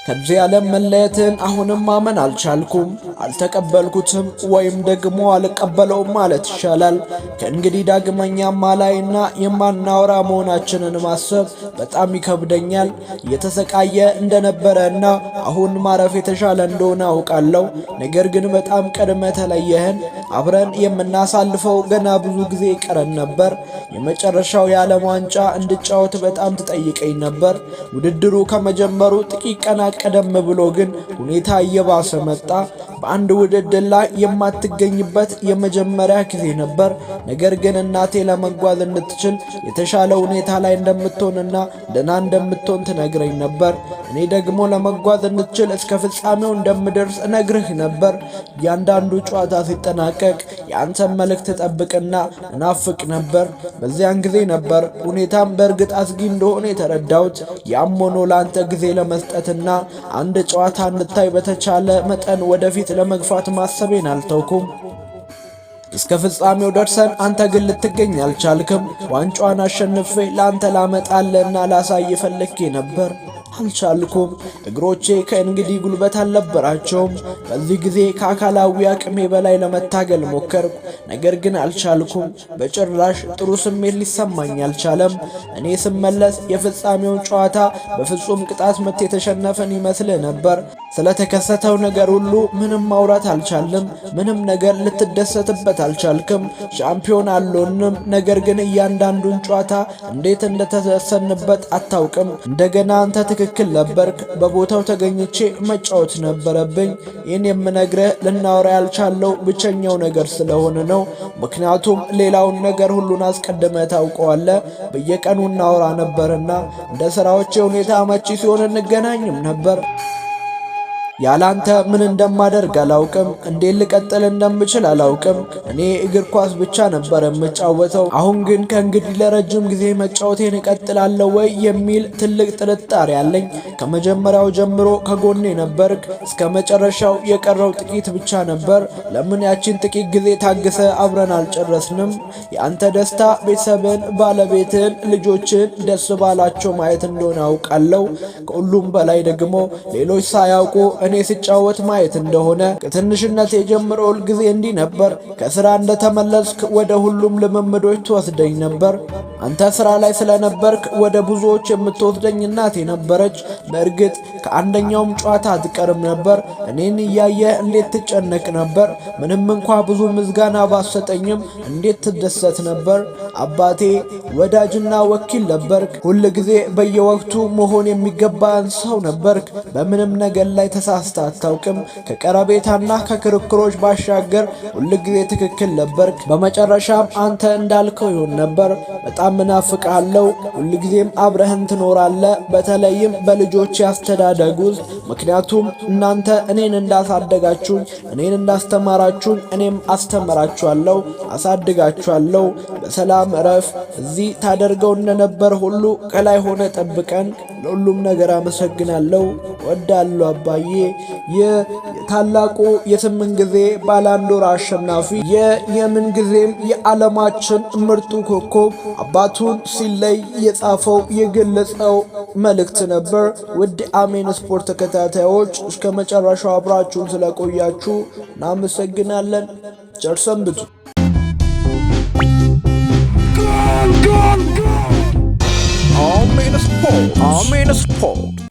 ከዚህ ዓለም መለየትን አሁንም ማመን አልቻልኩም። አልተቀበልኩትም ወይም ደግሞ አልቀበለውም ማለት ይሻላል። ከእንግዲህ ዳግመኛ ማላይና የማናወራ መሆናችንን ማሰብ በጣም ይከብደኛል። እየተሰቃየ እንደነበረና አሁን ማረፍ የተሻለ እንደሆነ አውቃለሁ። ነገር ግን በጣም ቀድመ ተለየህን። አብረን የምናሳልፈው ገና ብዙ ጊዜ ይቀረን ነበር። የመጨረሻው የዓለም ዋንጫ እንድጫወት በጣም ትጠይቀኝ ነበር። ውድድሩ ከመጀመሩ ጥቂት ቀናት ቀደም ብሎ ግን ሁኔታ እየባሰ መጣ። በአንድ ውድድር ላይ የማትገኝበት የመጀመሪያ ጊዜ ነበር። ነገር ግን እናቴ ለመጓዝ እንድትችል የተሻለ ሁኔታ ላይ እንደምትሆንና ደህና እንደምትሆን ትነግረኝ ነበር። እኔ ደግሞ ለመጓዝ እንድትችል እስከ ፍጻሜው እንደምደርስ እነግርህ ነበር። እያንዳንዱ ጨዋታ ሲጠናቀቅ የአንተን መልእክት ጠብቅና እናፍቅ ነበር። በዚያን ጊዜ ነበር ሁኔታም በእርግጥ አስጊ እንደሆነ የተረዳሁት። ያም ሆኖ ለአንተ ጊዜ ለመስጠትና አንድ ጨዋታ እንድታይ በተቻለ መጠን ወደፊት ለመግፋት ማሰቤን አልተውኩም። እስከ ፍጻሜው ደርሰን አንተ ግን ልትገኝ አልቻልክም። ዋንጫዋን አሸንፌ ለአንተ ላመጣለና ላሳይ ፈልጌ ነበር፣ አልቻልኩም። እግሮቼ ከእንግዲህ ጉልበት አልነበራቸውም። በዚህ ጊዜ ከአካላዊ አቅሜ በላይ ለመታገል ሞከርኩ፣ ነገር ግን አልቻልኩም። በጭራሽ ጥሩ ስሜት ሊሰማኝ አልቻለም። እኔ ስመለስ የፍጻሜውን ጨዋታ በፍጹም ቅጣት ምት የተሸነፈን ይመስል ነበር። ስለተከሰተው ነገር ሁሉ ምንም ማውራት አልቻልም። ምንም ነገር ልትደሰትበት አልቻልክም። ሻምፒዮን አልሆንም፣ ነገር ግን እያንዳንዱን ጨዋታ እንዴት እንደተደሰንበት አታውቅም። እንደገና አንተ ትክክል ነበርክ። በቦታው ተገኝቼ መጫወት ነበረብኝ። ይህን የምነግርህ ልናወራ ያልቻለው ብቸኛው ነገር ስለሆነ ነው። ምክንያቱም ሌላውን ነገር ሁሉን አስቀድመህ ታውቀዋለህ። በየቀኑ እናወራ ነበርና እንደ ስራዎቼ ሁኔታ አመቺ ሲሆን እንገናኝም ነበር። ያላንተ ምን እንደማደርግ አላውቅም። እንዴት ልቀጥል እንደምችል አላውቅም። እኔ እግር ኳስ ብቻ ነበር የምጫወተው። አሁን ግን ከእንግዲህ ለረጅም ጊዜ መጫወቴን እቀጥላለሁ ወይ የሚል ትልቅ ጥርጣሬ አለኝ። ከመጀመሪያው ጀምሮ ከጎኔ ነበርክ። እስከ መጨረሻው የቀረው ጥቂት ብቻ ነበር። ለምን ያቺን ጥቂት ጊዜ ታግሰ አብረን አልጨረስንም? የአንተ ደስታ ቤተሰብን፣ ባለቤትን፣ ልጆችን ደስ ባላቸው ማየት እንደሆነ አውቃለሁ። ከሁሉም በላይ ደግሞ ሌሎች ሳያውቁ እኔ ስጫወት ማየት እንደሆነ። ከትንሽነት የጀምሮ ሁል ጊዜ እንዲህ ነበር። ከስራ እንደተመለስክ ወደ ሁሉም ልምምዶች ትወስደኝ ነበር። አንተ ስራ ላይ ስለነበርክ ወደ ብዙዎች የምትወስደኝ እናቴ ነበረች። በእርግጥ ከአንደኛውም ጨዋታ አትቀርም ነበር። እኔን እያየ እንዴት ትጨነቅ ነበር። ምንም እንኳ ብዙ ምስጋና ባሰጠኝም እንዴት ትደሰት ነበር። አባቴ ወዳጅና ወኪል ነበርክ። ሁል ጊዜ በየወቅቱ መሆን የሚገባን ሰው ነበርክ። በምንም ነገር ላይ ተሳስተ አታውቅም። ከቀረቤታና ከክርክሮች ባሻገር ሁል ጊዜ ትክክል ነበርክ። በመጨረሻም አንተ እንዳልከው ይሆን ነበር። በጣም እናፍቅሃለሁ። ሁል ጊዜም አብረህን ትኖራለህ፣ በተለይም በልጆች ያስተዳደግ ውስጥ። ምክንያቱም እናንተ እኔን እንዳሳደጋችሁኝ፣ እኔን እንዳስተማራችሁኝ እኔም አስተምራችኋለሁ፣ አሳድጋችኋለሁ። በሰላም እረፍ። እዚህ ታደርገው እንደነበር ሁሉ ከላይ ሆነ ጠብቀን። ለሁሉም ነገር አመሰግናለሁ። ወዳለሁ አባዬ። የታላቁ የ8 ጊዜ ባላንዶር አሸናፊ የምን ጊዜም የዓለማችን ምርጡ ኮከብ አባቱን ሲለይ የጻፈው የገለጸው መልእክት ነበር። ውድ አሜን ስፖርት ተከታታዮች እስከ መጨረሻው አብራችሁን ስለቆያችሁ እናመሰግናለን። ቸር ሰንብቱ። Amen Sport.